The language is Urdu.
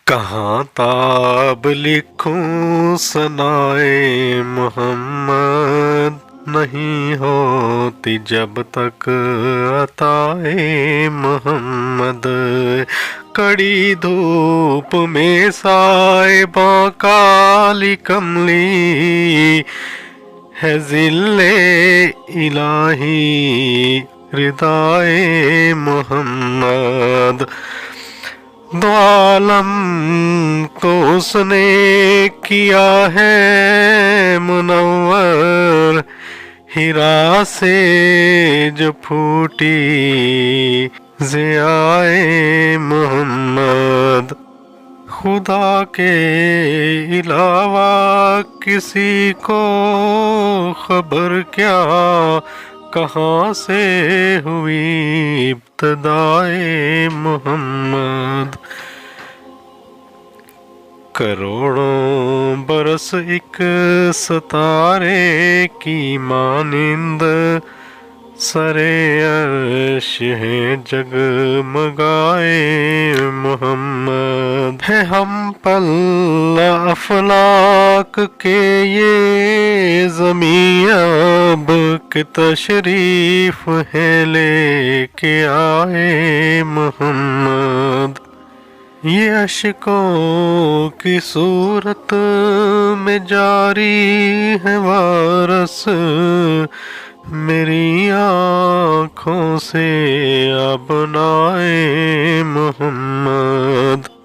کہاں تاب لکھوں ثنائے محمد، نہیں ہوتی جب تک عطائے محمد۔ کڑی دھوپ میں سائباں کالی کملی، ہے ذل الہی ردائے محمد۔ دو عالم کو اس نے کیا ہے منور، حرا سے جو پھوٹی ضیائے محمد۔ خدا کے علاوہ کسی کو خبر کیا، کہاں سے ہوئی ابتدائے محمد۔ کروڑوں برس ایک ستارے کی مانند، سرے عرش ہے جگمگائے محمد۔ ہے ہم پل افلاک کے یہ زمیں اب، کہ تشریف ہے لے کے آئے محمد۔ یہ اشکوں کی صورت میں جاری ہے وارث، میری آنکھوں سے ابنائے محمد۔